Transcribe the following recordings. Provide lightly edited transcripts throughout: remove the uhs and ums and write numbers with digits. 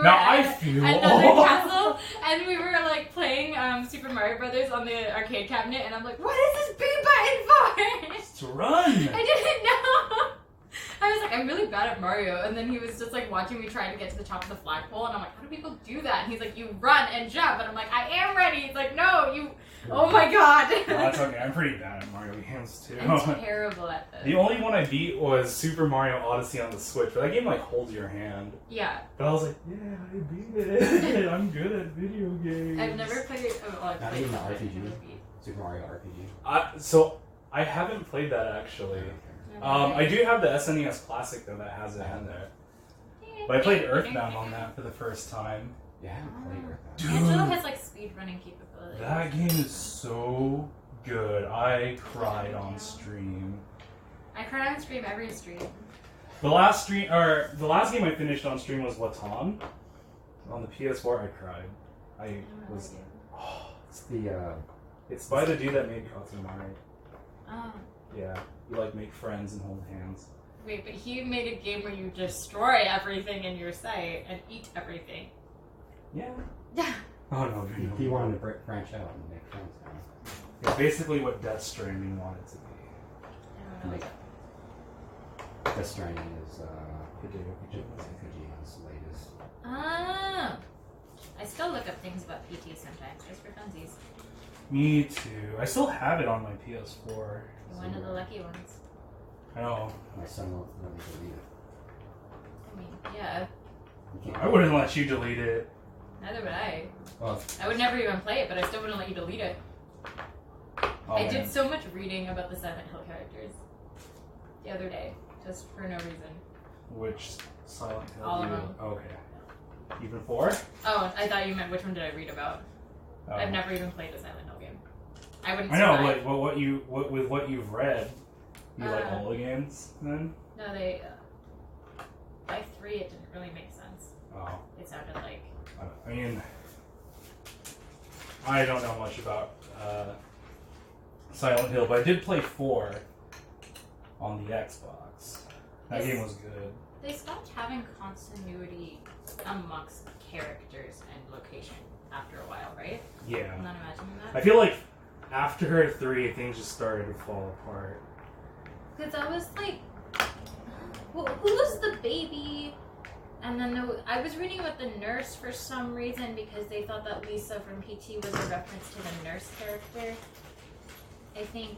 now I at feel another castle, and we were like playing Super Mario Brothers on the arcade cabinet, and I'm like, what is this B button for? It's to run. I didn't know. I was like, I'm really bad at Mario, and then he was just like watching me try to get to the top of the flagpole, and I'm like, how do people do that? And he's like, you run and jump, and I'm like, I am ready. He's like, no, you. Oh my god. No, that's okay. I'm pretty bad at Mario games too. I'm terrible at this. The only one I beat was Super Mario Odyssey on the Switch, but that game like holds your hand. Yeah. But I was like, yeah, I beat it. I'm good at video games. I've never played. Oh, I've Not played even the some, but I've RPG? never beat. Super Mario RPG. So I haven't played that actually. I do have the SNES Classic though that has it in there. But I played Earthbound on that for the first time. Yeah, I haven't played Earthbound. Dude. Angelo has like speedrunning capabilities. That game is so good. I cried on stream. I cried on stream every stream. The last game I finished on stream was Latan. On the PS4, I cried. I was. Oh, it's by the dude that made Katamari. Oh. Yeah, you like make friends and hold hands. Wait, but he made a game where you destroy everything in your sight and eat everything. Yeah. Yeah. Oh no, He wanted to branch out and make friends now. It's basically what Death Stranding wanted to be. I don't know. Death Stranding is Hideo Kojima's latest. Ah. I still look up things about PT sometimes, just for funsies. Me too. I still have it on my PS4. You're one of the lucky ones. I know. My son won't let me delete it. I mean, yeah. You can't- I wouldn't let you delete it. Neither would I. Well, I would never even play it, but I still wouldn't let you delete it. Oh, I man. did so much reading about the Silent Hill characters the other day, just for no reason. Which Silent Hill? All of do you- them. Okay. Even 4? Oh, I thought you meant which one did I read about? Oh. I've never even played a Silent Hill game. I wouldn't. I know, survive. like with what you've read, you like Uh, all the games then? No, they. By 3, it didn't really make sense. Oh, It sounded like. I mean, I don't know much about Silent Hill, but I did play 4 on the Xbox. That Yes. game was good. They stopped having continuity amongst characters and location after a while, right? Yeah. I'm not imagining I that. feel like after 3, things just started to fall apart. Because I was like, who was the baby? And then I was reading about the nurse for some reason because they thought that Lisa from PT was a reference to the nurse character. I think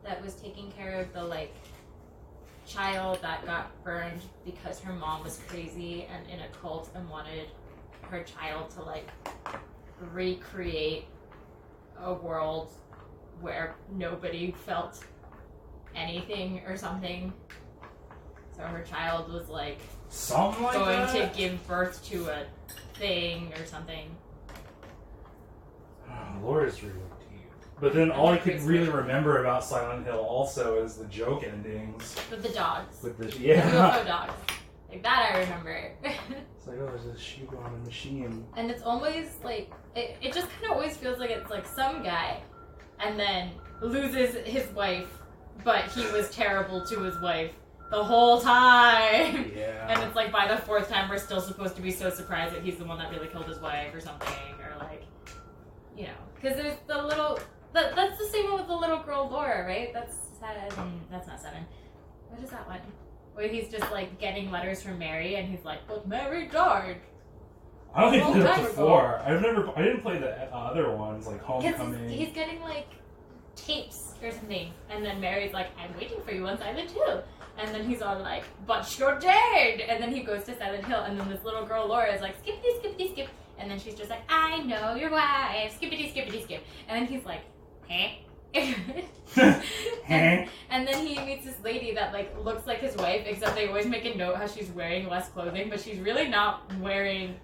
that was taking care of the like child that got burned because her mom was crazy and in a cult and wanted her child to like recreate a world where nobody felt anything or something. So her child was like Something like going that? to give birth to a thing or something. Lore is really deep. But then all I could really remember about Silent Hill also is the joke endings. With the dogs. With the UFO dogs. Like that I remember. It's like, oh, there's a shoe on a machine. And it's always like, it just kind of always feels like it's like some guy and then loses his wife, but he was terrible to his wife the whole time. Yeah. And it's like by the 4th time we're still supposed to be so surprised that he's the one that really killed his wife or something. Or like, you know, because there's the little, that's the same one with the little girl Laura, right? That's 7, that's not 7. What is that one? Where he's just like getting letters from Mary and he's like, but Mary died. I don't think I Long played up time to ago. 4. I didn't play the other ones, like Homecoming. Because he's getting like tapes or something. And then Mary's like, I'm waiting for you on Silent Hill. And then he's all like, but you're dead. And then he goes to Silent Hill. And then this little girl Laura is like, skippity, skippity, skip. And then she's just like, I know your wife. Skippity, skippity, skip. And then he's like, huh? and then he meets this lady that like looks like his wife, except they always make a note how she's wearing less clothing, but she's really not wearing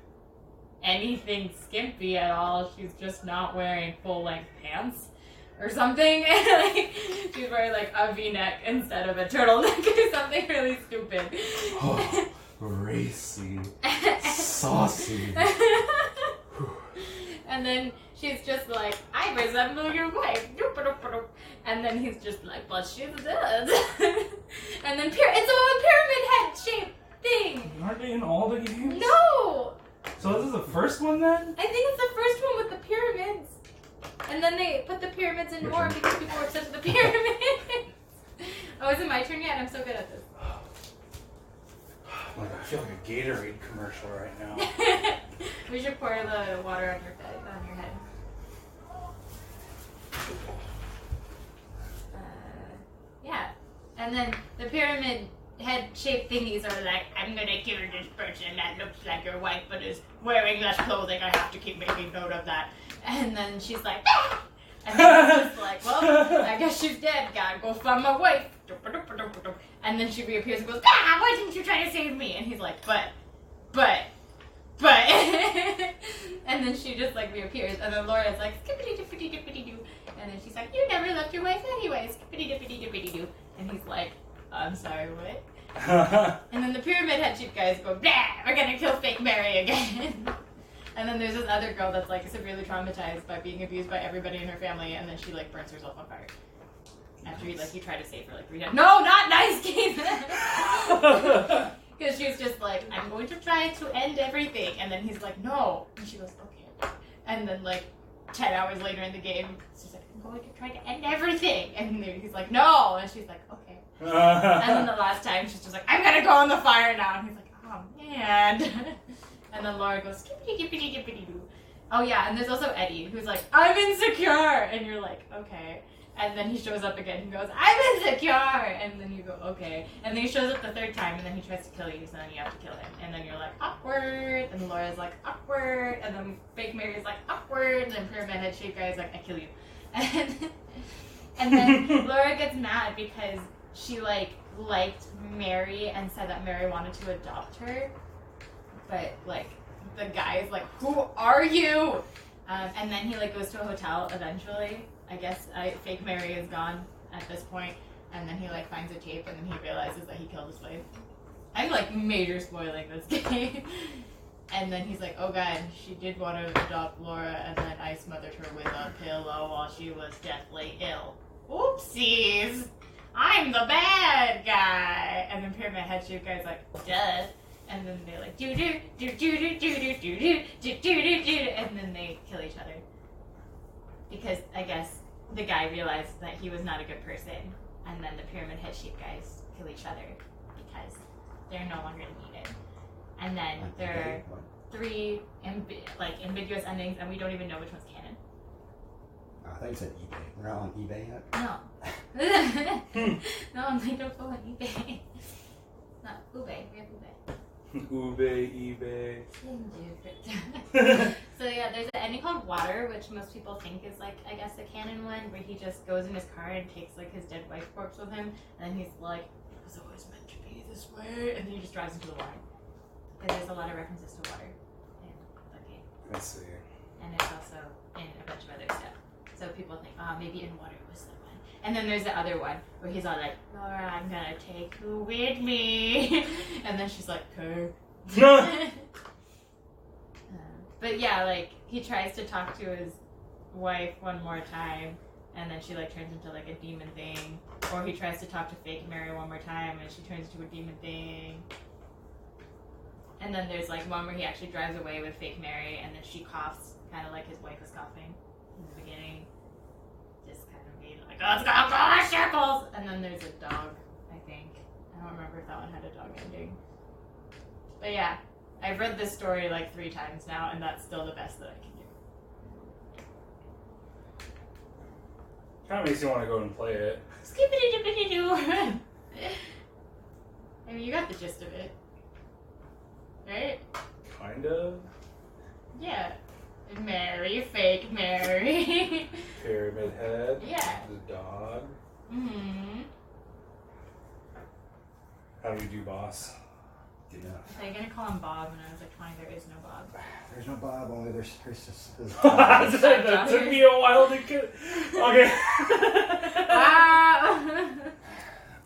anything skimpy at all. She's just not wearing full-length pants or something. Like, she's wearing like a V-neck instead of a turtleneck or something really stupid. Oh, racy. Saucy. And then she's just like, I resemble your wife. And then he's just like, but she's dead. And then it's a pyramid head shaped thing. Aren't they in all the games? No! So this is the first one then? I think it's the first one with the pyramids. And then they put the pyramids in Which more one? because people were obsessed with the pyramids. Oh, is it my turn yet? I'm so good at this. Like, I feel like a Gatorade commercial right now. We should pour the water on your head. Yeah. And then the pyramid head-shaped thingies are like, I'm gonna kill this person that looks like your wife but is wearing less clothing. I have to keep making note of that. And then she's like, ah! And then he's just like, well, I guess she's dead. Gotta go find my wife. And then she reappears and goes, ah, why didn't you try to save me? And he's like, but. And then she just like reappears. And then Laura's like, skippity dippity dippity doo. And then she's like, you never left your wife anyway. Skippity dippity dippity doo. And he's like, I'm sorry, what? And then the pyramid head sheep guys go, blah, we're gonna kill fake Mary again. And then there's this other girl that's like severely traumatized by being abused by everybody in her family, and then she like burns herself on fire. After he tried to save her like 3 times. No, not nice, Keith! Because she was just like, I'm going to try to end everything. And then he's like, no. And she goes, okay. And then like 10 hours later in the game, she's like, I'm going to try to end everything. And he's like, no. And she's like, okay. And then the last time, she's just like, I'm going to go in the fire now. And he's like, oh man. And then Laura goes, skippity dippity dippity doo. Oh yeah, and there's also Eddie, who's like, I'm insecure. And you're like, okay. And then he shows up again and goes, I'm insecure! And then you go, okay. And then he shows up the 3rd time, and then he tries to kill you, so then you have to kill him. And then you're like, awkward! And Laura's like, awkward! And then fake Mary's like, awkward! And then pyramid head shape guy is like, I kill you. And then Laura gets mad because she liked Mary and said that Mary wanted to adopt her. But the guy is like, who are you? And then he goes to a hotel eventually. I guess fake Mary is gone at this point, and then he finds a tape, and then he realizes that he killed his wife. I'm major spoiling this game. And then he's like, oh god, she did want to adopt Laura, and then I smothered her with a pillow while she was deathly ill. Oopsies! I'm the bad guy! And then Pyramid Head Shape guy's like, duh. And then they do do do do do do do do do do do do, and then they kill each other. Because I guess the guy realized that he was not a good person, and then the Pyramid Head Sheep guys kill each other because they're no longer needed. And then there are 3 ambiguous endings, and we don't even know which one's canon. I thought you said eBay. We're not on eBay yet? No. No, they don't go on eBay. Not Ube. We have Ube. eBay. So yeah, there's an ending called Water, which most people think is I guess the canon one, where he just goes in his car and takes his dead wife corpse with him, and then he's like, it was always meant to be this way, and then he just drives into the water. Because there's a lot of references to water in the game. I see. And it's also in a bunch of other stuff. So people think, maybe in water was the one. And then there's the other one where he's all like, Laura, I'm gonna take you with me. And then she's like, okay. But yeah, he tries to talk to his wife one more time, and then she turns into a demon thing. Or he tries to talk to fake Mary one more time, and she turns into a demon thing. And then there's one where he actually drives away with fake Mary, and then she coughs, kind of like his wife was coughing in the beginning. Just kind of being like, let's go in circles! And then there's a dog, I think. I don't remember if that one had a dog ending. But yeah, I've read this story 3 times now, and that's still the best that I can do. Kind of makes you want to go and play it. Skippity dippity doo! I mean, you got the gist of it. Right? Kind of. Yeah. Mary, fake Mary. Pyramid Head. Yeah. The dog. Mm-hmm. How do you do, boss? Good enough. They're gonna call him Bob, and I was 20, there is no Bob. There's no Bob, only there's his That took me a while to get. Okay. Wow!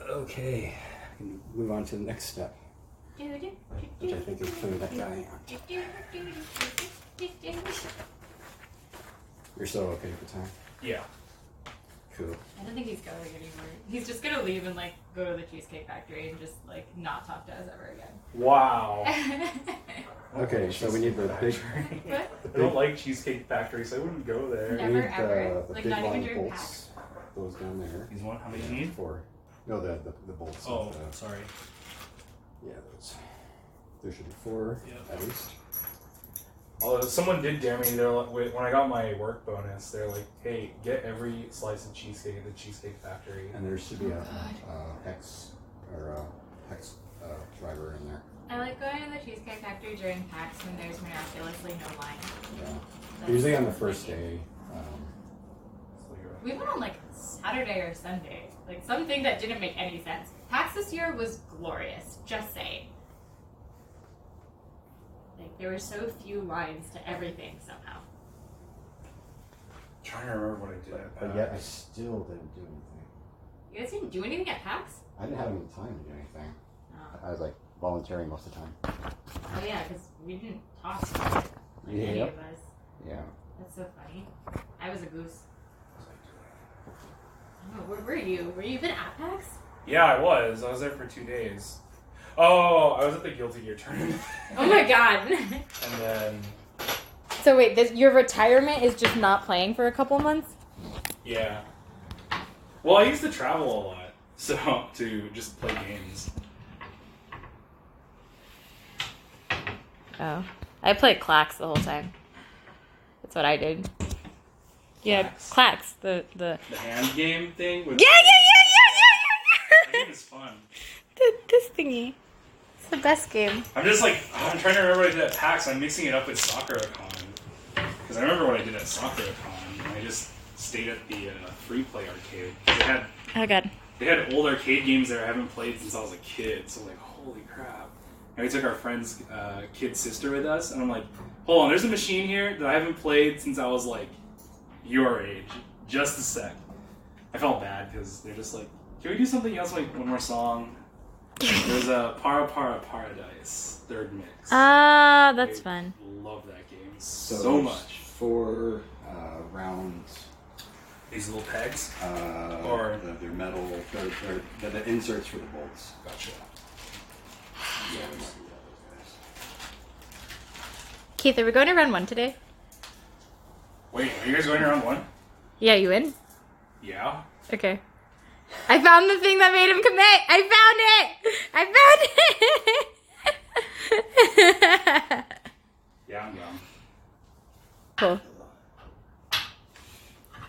Okay. I can move on to the next step, which I think is putting that guy out. You're still okay with the time? Yeah. Cool. I don't think he's going anymore. He's just gonna leave and go to the Cheesecake Factory and just not talk to us ever again. Wow. Okay, so we need the big, What? I don't like Cheesecake Factory, so I wouldn't go there. Never, we need ever. the Like, big not even long during bolts. Those down there. These one? How many do you need? 4. No, the bolts. Oh, of the- sorry. yeah, those. There should be 4 Yep. at least. Although someone did dare me, they're like, when I got my work bonus, they're like, "Hey, get every slice of cheesecake at the Cheesecake Factory." And there should be a hex or a hex driver in there. I like going to the Cheesecake Factory during PAX when there's miraculously no line. Yeah. That's Usually on the so first funny. day. We went on like Saturday or Sunday. Like something that didn't make any sense. PAX this year was glorious, just saying. Like there were so few lines to everything somehow. Trying to remember what I did at But yet I still didn't do anything. You guys didn't do anything at PAX? I didn't have any time to do anything. Oh, I was like volunteering most of the time. oh yeah, because we didn't talk about it. Like, any Yep. of us. Yeah. That's so funny. I was a goose. Oh, where were you? Were you even at PAX? Yeah, I was. I was there for 2 days. Oh, I was at the Guilty Gear tournament. Oh my god. And then, So wait, your retirement is just not playing for a couple months? yeah. Well, I used to travel a lot, so to just play games. Oh. I played Clax the whole time. That's what I did. Yeah, Clax. The The hand game thing with Yeah. that game is fun. This thingy. It's the best game. I'm just like, I'm trying to remember what I did at PAX. I'm mixing it up with Sakura-Con. Because I remember what I did at Sakura-Con. And I just stayed at the free play arcade. Oh god. They had old arcade games there I haven't played since I was a kid. So I'm like, holy crap. And we took our friend's kid sister with us. And I'm like, hold on, there's a machine here that I haven't played since I was like your age. Just a sec. I felt bad because they're just like, can we do something else, like one more song? There's a Para Para Paradise third mix. Ah, that's I fun. love that game so there's much. 4 rounds. These little pegs. Or they're metal. They're the inserts for the bolts. Gotcha. Yeah, we might do that, those guys. Keith, are we going to round 1 today? Wait, are you guys going around one? Yeah, you in? Yeah. Okay. I found the thing that made him commit. I found it. Yeah, I'm down. Cool.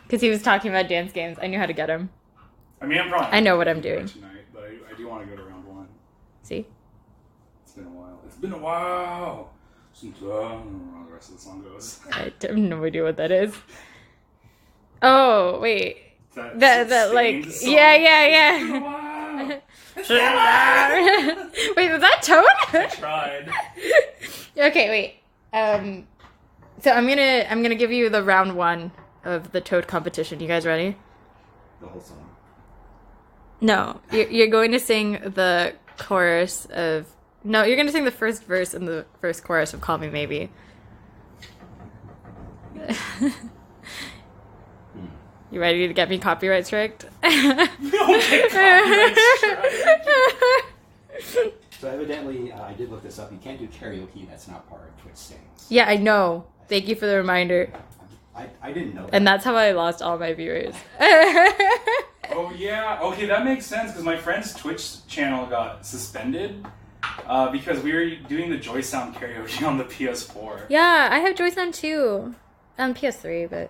Because he was talking about dance games. I knew how to get him. I mean, I'm probably. I know what I'm doing. Tonight, but I do want to go to round 1. See? It's been a while. It's been a while since I don't know how the rest of the song goes. I have no idea what that is. Oh, wait. That like, Stained song. yeah. It's been a while. Wait, was that Toad? I tried. Okay, wait. So I'm gonna give you the round 1 of the Toad competition. You guys ready? The whole song. No, you're going to sing the chorus of. No, you're going to sing the first verse and the first chorus of "Call Me Maybe." You ready to get me copyright striked? Okay, copyright strike. So evidently, I did look this up. You can't do karaoke. That's not part of Twitch Sings. Yeah, I know. Thank you for the reminder. I didn't know that. And that's how I lost all my viewers. Oh yeah, okay, that makes sense because my friend's Twitch channel got suspended because we were doing the Joy Sound karaoke on the PS4. Yeah, I have Joy Sound too on PS3, but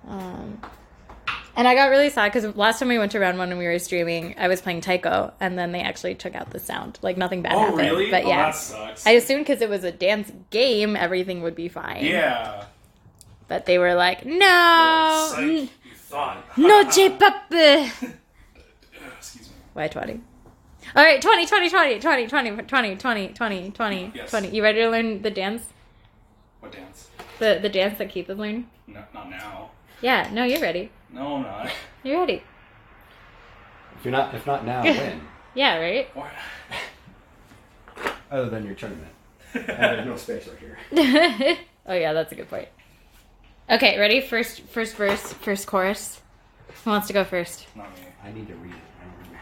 and I got really sad because last time we went to round 1 and we were streaming, I was playing Taiko, and then they actually took out the sound. Like nothing bad Oh happened. really? But Oh, yeah, that sucks. I assumed because it was a dance game, everything would be fine. Yeah. But they were like, no, Psych, you thought. no J-pop. Excuse me. Why 20? All right, 20. 20. You ready to learn the dance? What dance? The dance that Keith is learning? No, not now. Yeah, no, you're ready. No, I'm not. You're ready. If not now, when? Yeah, right? What? Other than your tournament. And there's no space right here. Oh yeah, that's a good point. Okay, ready? First verse, first chorus. Who wants to go first? Not me. I need to read it. I don't remember.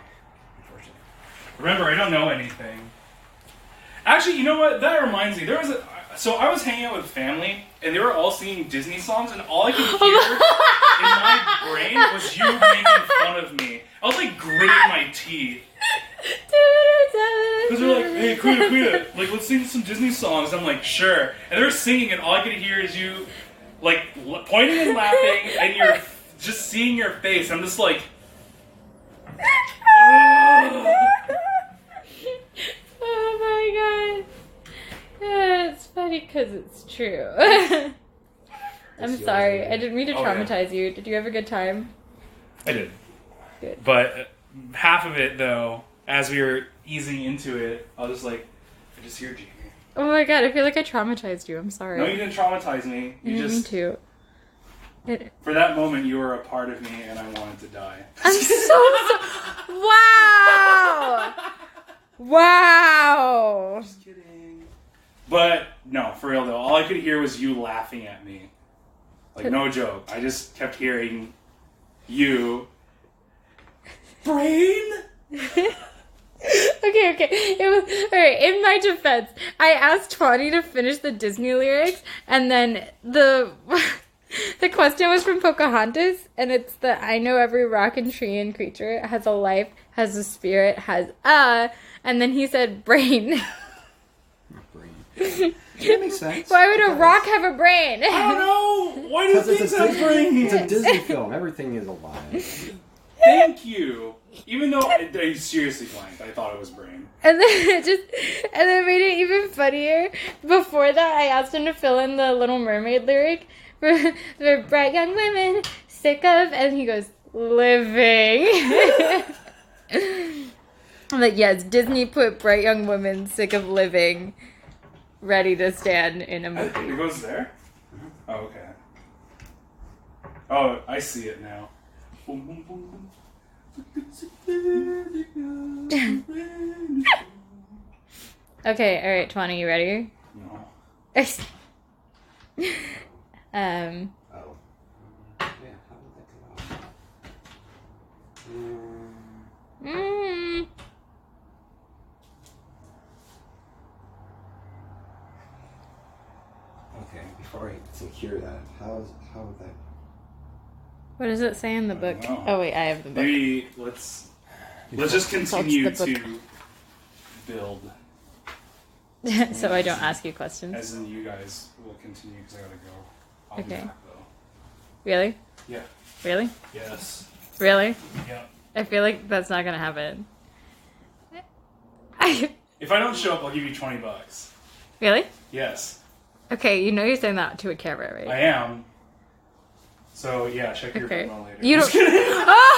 Unfortunately. Remember, I don't know anything. Actually, Actually, you know what? That reminds me. So I was hanging out with family, and they were all singing Disney songs, and all I could hear in my brain was you making fun of me. I was like gritting my teeth. Because they're like, hey, Kuya, like, let's sing some Disney songs. I'm like, sure. And they're singing, and all I could hear is you, like, pointing and laughing, and you're just seeing your face. I'm just like, Oh my god. Yeah, it's funny because it's true. I'm sorry. I didn't mean to traumatize you. Did you have a good time? I did. Good. But half of it, though, as we were easing into it, I was just like, I just hear Jamie. Oh my god, I feel like I traumatized you. I'm sorry. No, you didn't traumatize me. You Me just, too. for that moment, you were a part of me, and I wanted to die. I'm so wow! Wow! Just kidding. But no, for real though, all I could hear was you laughing at me. Like, no joke. I just kept hearing you. Brain? Okay. It was alright. In my defense, I asked Tawny to finish the Disney lyrics, and then the question was from Pocahontas, and it's the I know every rock and tree and creature has a life, has a spirit, has and then he said brain. Brain. That makes sense. Why would a rock have a brain? I don't know. Why do things have It's brains? a Disney film. Everything is alive. Thank you. Even though I seriously blanked, I thought it was brain. And then it made it even funnier. Before that, I asked him to fill in the Little Mermaid lyric for bright young women, sick of, and he goes, living. I'm like, yes, Disney put bright young women, sick of living, ready to stand in a movie. It goes there? Oh, okay. Oh, I see it now. Boom, boom, boom, boom. Okay, alright, Tawny, you ready? No. Oh. Um, Yeah, how did that come out? mm, Okay, before I secure that, how would that... what does it say in the book? know. Oh wait, I have the book. Maybe let's just continue Consult the to build, So I don't ask you questions. as in you guys will continue because I gotta go. I'll be Okay. back though. Really? Yeah. Really? Yes. Really? Yeah. I feel like that's not gonna happen. If I don't show up, I'll give you $20. Really? Yes, Okay, you know you're saying that to a camera, right? I am. So yeah, check your Okay. phone later. You Just don't. kidding. Oh!